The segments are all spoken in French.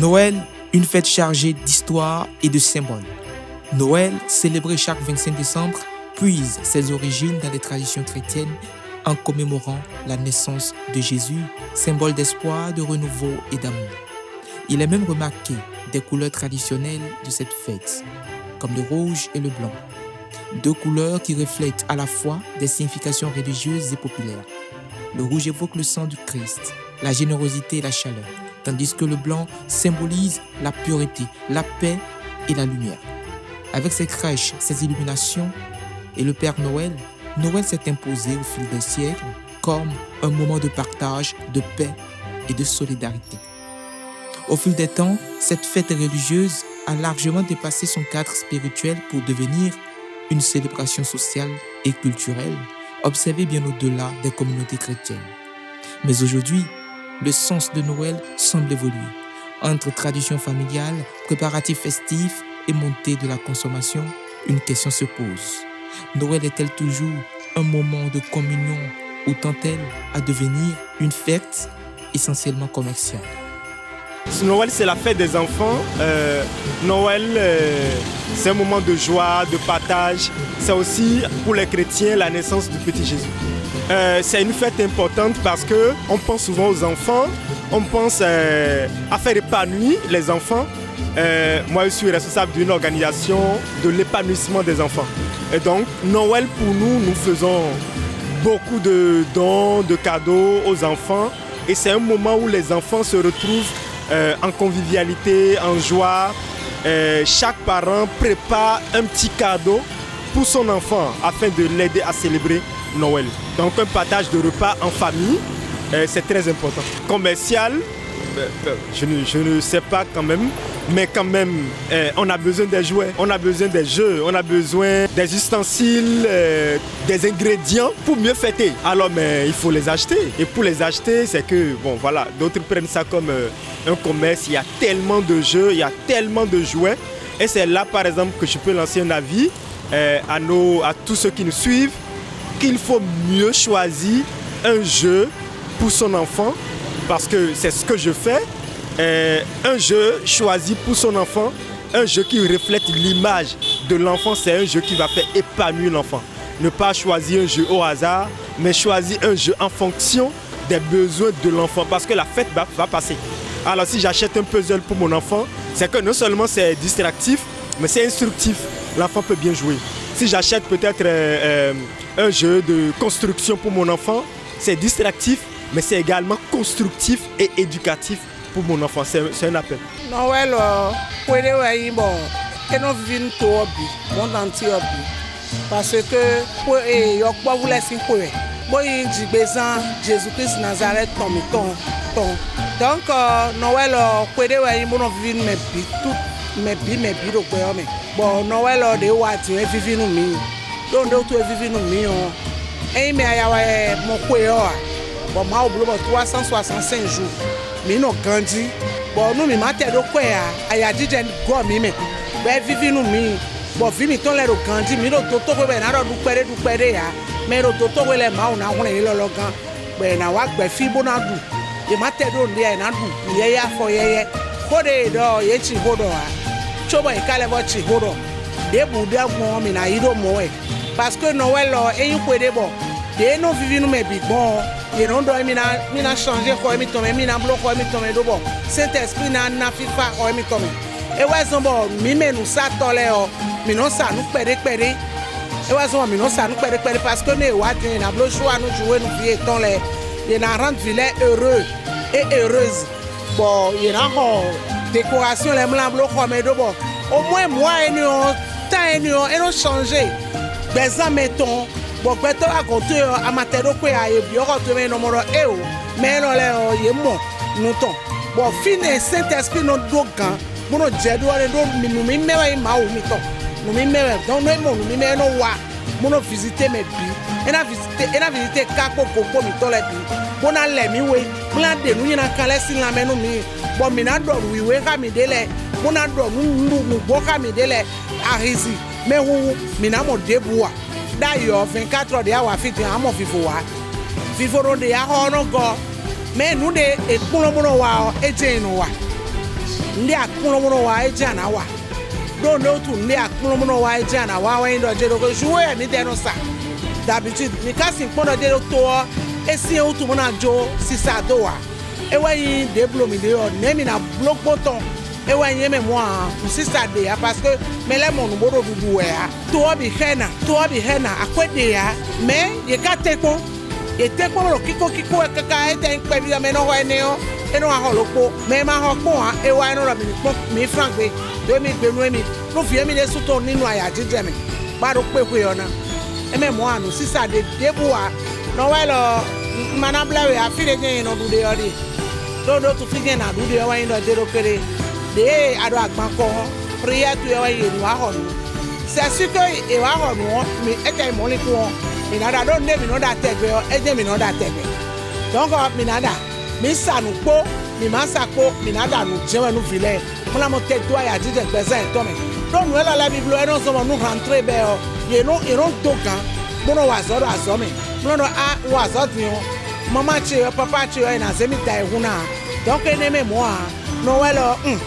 Noël, une fête chargée d'histoire et de symboles. Noël, célébré chaque 25 décembre, puise ses origines dans les traditions chrétiennes en commémorant la naissance de Jésus, symbole d'espoir, de renouveau et d'amour. Il est même remarqué des couleurs traditionnelles de cette fête, comme le rouge et le blanc. Deux couleurs qui reflètent à la fois des significations religieuses et populaires. Le rouge évoque le sang du Christ, la générosité et la chaleur, tandis que le blanc symbolise la pureté, la paix et la lumière. Avec ses crèches, ses illuminations et le Père Noël, Noël s'est imposé au fil des siècles comme un moment de partage, de paix et de solidarité. Au fil des temps, cette fête religieuse a largement dépassé son cadre spirituel pour devenir une célébration sociale et culturelle, observée bien au-delà des communautés chrétiennes. Mais aujourd'hui, le sens de Noël semble évoluer. Entre tradition familiale, préparatifs festifs et montée de la consommation, une question se pose. Noël est-elle toujours un moment de communion ou tend-elle à devenir une fête essentiellement commerciale? Noël, c'est la fête des enfants. Noël, c'est un moment de joie, de partage. C'est aussi, pour les chrétiens, la naissance du petit Jésus. C'est une fête importante parce qu'on pense souvent aux enfants. On pense à faire épanouir les enfants. Moi, je suis responsable d'une organisation de l'épanouissement des enfants. Et donc, Noël, pour nous, nous faisons beaucoup de dons, de cadeaux aux enfants. Et c'est un moment où les enfants se retrouvent en convivialité, en joie. Chaque parent prépare un petit cadeau pour son enfant afin de l'aider à célébrer Noël. Donc un partage de repas en famille, c'est très important. Commercial, je ne sais pas quand même, mais quand même, on a besoin des jouets, on a besoin des jeux, on a besoin des ustensiles, des ingrédients pour mieux fêter. Alors, mais il faut les acheter. Et pour les acheter, c'est que, bon, voilà, d'autres prennent ça comme un commerce. Il y a tellement de jeux, il y a tellement de jouets. Et c'est là, par exemple, que je peux lancer un avis à tous ceux qui nous suivent, qu'il faut mieux choisir un jeu pour son enfant, parce que c'est ce que je fais. Un jeu choisi pour son enfant, un jeu qui reflète l'image de l'enfant, c'est un jeu qui va faire épanouir l'enfant. Ne pas choisir un jeu au hasard, mais choisir un jeu en fonction des besoins de l'enfant, parce que la fête va passer. Alors si j'achète un puzzle pour mon enfant, c'est que non seulement c'est distractif, mais c'est instructif. L'enfant peut bien jouer. Si j'achète peut-être un jeu de construction pour mon enfant, c'est distractif, mais c'est également constructif et éducatif pour mon enfant. C'est un appel. Noël, parce que Jésus-Christ Nazareth donc Noël bon Noël de wati vivi no mi don do to vivi no mi on e me aya mo kwe o bon ma oblo 365 jours mi no kandi bon no mi ma te do kwe aya jije go mi me be vivi no mi bon vi mi ton le ro kandi mi do to be na ro du pere ya me ro to we le ma una hun ni lo gan be na wa gbe fi bo na du e ma te do ndi e na du ye ya fo ye kode do ye chi hodo a choba ikalebo chi hodo de buda mo mi na ido mo e parce que Noël e yin kwede bo de no vivi no me bi bon ye no do mi na changer ko mi to me mi na blo ko mi to me do bo Saint Esprit na fifa ko mi to me e wa so bo mi menu sa tole o mi no sa nu pere e wa so mi no sa nu pere parce que ne wa tin na blo choix nu jouer nu vie ton le ye na rendre vilain heureux et heureuse bon ye na ho décoration les blancs blancs comme do bon au moins moi et nous changer des mettons bon beto à côté amateur ko ya e bi o ko to me no mo e o me no le ye mo no ton bon fine Saint-Esprit no dogan mo no je do re do mi mewe ma o mi ton no mi mewe don no mo no mi me no wa mo no visiter me bi e na visiter ka ko mi to le bi mo na le mi we plan de nu na kan le sin la me no mi bon mi na do wiwe ka mi dele mo na do mu bo ka mi dele arisi me hu mi na mo debuwa da yo 24 de awa fit amo fifo wa fifo ro de ya ho no go me nu de ekun mo no wa eje nu wa ndi akpɔnɔmɔnɔ wa edzi ana wa do ne wotu ndi akpɔnɔmɔnɔ wa edzi ana wa wɔnyi dɔ dze do ko joué yɛ mi dɛ no sa d'habitude mi ka si kpɔnɔ dze do toɔ esi yɛ wotu mo na dzo sisa do wa ewɔnyi de blo mi de yɔ ne mi na blo kpɔtɔ ewɔnyi yɛ mɛ mɔ sisa de ya parce que mɛ lɛ mɔ nubo do dudu wɛ ya toɔ bi hɛ na akɔe de ya mɛ yɛ ka te kpɔ yɛ te kpɔ lo kiko kaka ete nkpɛ bi mɛ n'ɔwɔ yɛ ne yɔ eno ahɔ lo kpo mɛ ma hɔ kpɔ ha ewa eno lɔ mi kpɔ mi franc gbe do mi gbe nu mi no fi mi de sutɔ ninu aya dzidze mi gbado kpe koe yɔ na eme mɔ anu sisa de debu wa n'ɔwɔ lɔ mana bla we afi de nye yinɔ du de yɔ de do tu fi nye na du de yɔ wa yin dɔ de do kere de ado agba kɔ prière tu yɔ wa yi nu ahɔ nu c'est sûr que ewa ahɔ nu mi ete mɔli ko mi na da do ne mi no da tɛgbɛ yɔ edze mi no da tɛgbɛ donc mi na da mi sa nu kpo mi ma sa kpo mi na da nu jɛwɛ nu filɛ muna mo tɛ do aya dzidze gbɛsɛ tɔmɛ do nu yɛ lɔ lɛ biblo ɛnɔ sɔmɔ nu rentre bɛ yɔ yeno do gan mono wa zɔ do azɔ mɛ mono do a wo azɔ ti yɔ mama tsi yɔ papa tsi yɔ yina se mi ta ehu na donc ne me mɔ a n'owɛ lɔ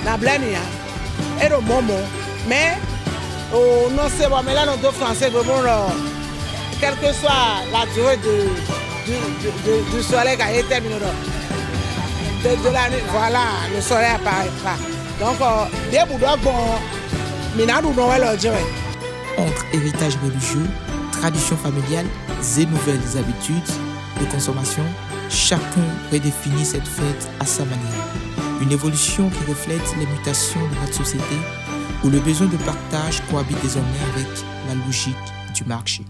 na blɛ mi ya eɖo mɔmɔ mais o non c'est bon mais là non do français bon quelle que soit la durée du soleil qui a été terminé de la nuit, voilà, le soleil apparaît pas. Donc, des boudoirs bon, minadou Noël entre héritage religieux, tradition familiale et nouvelles habitudes de consommation, chacun redéfinit cette fête à sa manière. Une évolution qui reflète les mutations de notre société où le besoin de partage cohabite désormais avec la logique du marché.